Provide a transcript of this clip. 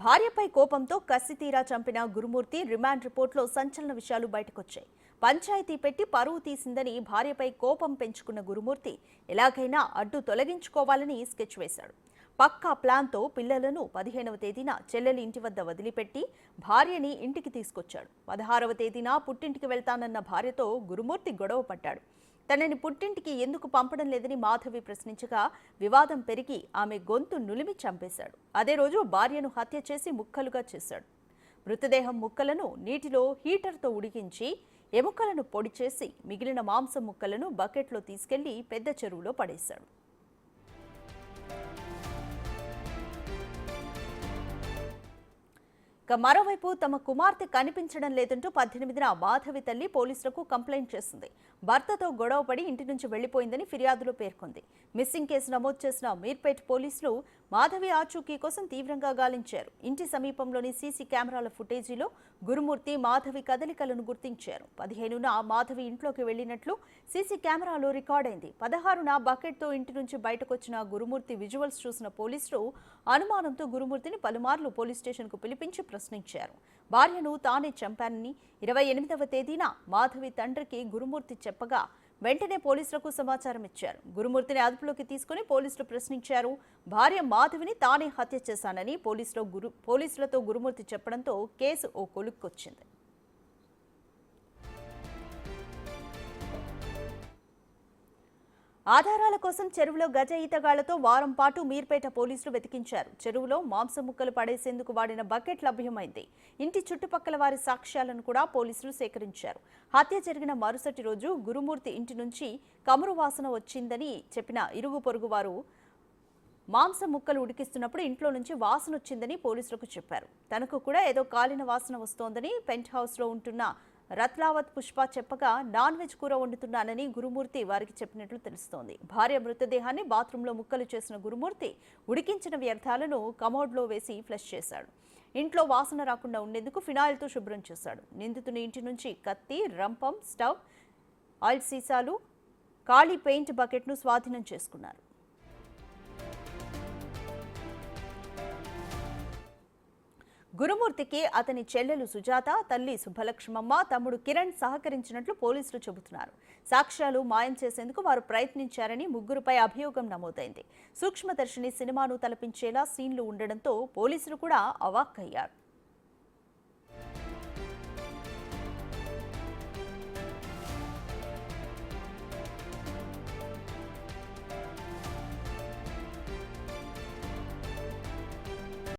భార్యపై కోపంతో కసితీరా చంపిన గురుమూర్తి రిమాండ్ రిపోర్టులో సంచలన విషయాలు బయటకొచ్చాయి. పంచాయతీ పెట్టి పరువు తీసిందని భార్యపై కోపం పెంచుకున్న గురుమూర్తి ఎలాగైనా అడ్డు తొలగించుకోవాలని స్కెచ్ వేశాడు. పక్కా ప్లాన్తో పిల్లలను 15వ తేదీన చెల్లెలి ఇంటి వద్ద వదిలిపెట్టి భార్యని ఇంటికి తీసుకొచ్చాడు. 16వ తేదీన పుట్టింటికి వెళ్తానన్న భార్యతో గురుమూర్తి గొడవ పడ్డాడు. తనని పుట్టింటికి ఎందుకు పంపడం లేదని మాధవి ప్రశ్నించగా వివాదం పెరిగి ఆమె గొంతు నులిమి చంపేశాడు. అదే రోజు భార్యను హత్య చేసి ముక్కలుగా చేశాడు. మృతదేహం ముక్కలను నీటిలో హీటర్తో ఉడికించి ఎముకలను పొడి చేసి మిగిలిన మాంసం ముక్కలను బకెట్లో తీసుకెళ్లి పెద్ద చెరువులో పడేశాడు. మరోవైపు తమ కుమార్తె కనిపించడం లేదంటూ 18న మాధవి తల్లి పోలీసులకు కంప్లైంట్ చేసింది. భర్తతో గొడవపడి ఇంటి నుంచి వెళ్లిపోయిందని ఫిర్యాదులో పేర్కొంది. మిస్సింగ్ కేసు నమోదు చేసిన మీర్పేట్ పోలీసులు మాధవి ఆచూకీ కోసం తీవ్రంగా గాలించారు. ఇంటి సమీపంలోని సీసీ కెమెరాల ఫుటేజీలో గురుమూర్తి మాధవి కదలికలను గుర్తించారు. 15న మాధవి ఇంట్లోకి వెళ్లినట్లు సీసీ కెమెరాలో రికార్డైంది. 16న బకెట్తో ఇంటి నుంచి బయటకొచ్చిన గురుమూర్తి విజువల్స్ చూసిన పోలీసులు అనుమానంతో గురుమూర్తిని పలుమార్లు పోలీస్ స్టేషన్కు పిలిపించి ప్రశ్నించారు. భార్యను తానే చంపానని 28వ తేదీన మాధవి తండ్రికి గురుమూర్తి చెప్పగా వెంటనే పోలీసులకు సమాచారం ఇచ్చారు. గురుమూర్తిని అదుపులోకి తీసుకుని పోలీసులు ప్రశ్నించారు. భార్య మాధవిని తానే హత్య చేశానని పోలీసులతో గురుమూర్తి చెప్పడంతో కేసు ఓ కొలుక్కొచ్చింది. ఆధారాల కోసం చెరువులో గజ ఈతగాళ్లతో వారం పాటు మీర్పేట పోలీసులు వెతికించారు. చెరువులో మాంసం ముక్కలు పడేసేందుకు వాడిన బకెట్ లభ్యమైంది. ఇంటి చుట్టుపక్కల వారి సాక్ష్యాలను కూడా పోలీసులు సేకరించారు. హత్య జరిగిన మరుసటి రోజు గురుమూర్తి ఇంటి నుంచి కమురు వాసన వచ్చిందని చెప్పిన ఇరుగు పొరుగు వారు మాంసం ముక్కలు ఉడికిస్తున్నప్పుడు ఇంట్లో నుంచి వాసన వచ్చిందని పోలీసులకు చెప్పారు. తనకు కూడా ఏదో కాలిన వాసన వస్తోందని పెంట్ హౌస్లో ఉంటున్న రత్లావత్ పుష్ప చెప్పగా నాన్ వెజ్ కూర వండుతున్నానని గురుమూర్తి వారికి చెప్పినట్లు తెలుస్తోంది. భార్య మృతదేహాన్ని బాత్రూంలో ముక్కలు చేసిన గురుమూర్తి ఉడికించిన వ్యర్థాలను కమోడ్లో వేసి ఫ్లష్ చేశాడు. ఇంట్లో వాసన రాకుండా ఉండేందుకు ఫినాయిల్తో శుభ్రం చేశాడు. నిందితుని ఇంటి నుంచి కత్తి, రంపం, స్టవ్, ఆయిల్ సీసాలు, ఖాళీ పెయింట్ బకెట్ను స్వాధీనం చేసుకున్నారు. గురుమూర్తికి అతని చెల్లెలు సుజాత, తల్లి సుబ్బలక్ష్మమ్మ, తమ్ముడు కిరణ్ సహకరించినట్లు పోలీసులు చెబుతున్నారు. సాక్ష్యాలు మాయం చేసేందుకు వారు ప్రయత్నించారని ముగ్గురుపై అభియోగం నమోదైంది. సూక్ష్మదర్శిని సినిమాను తలపించేలా సీన్లు ఉండడంతో పోలీసులు కూడా అవాక్కయ్యారు.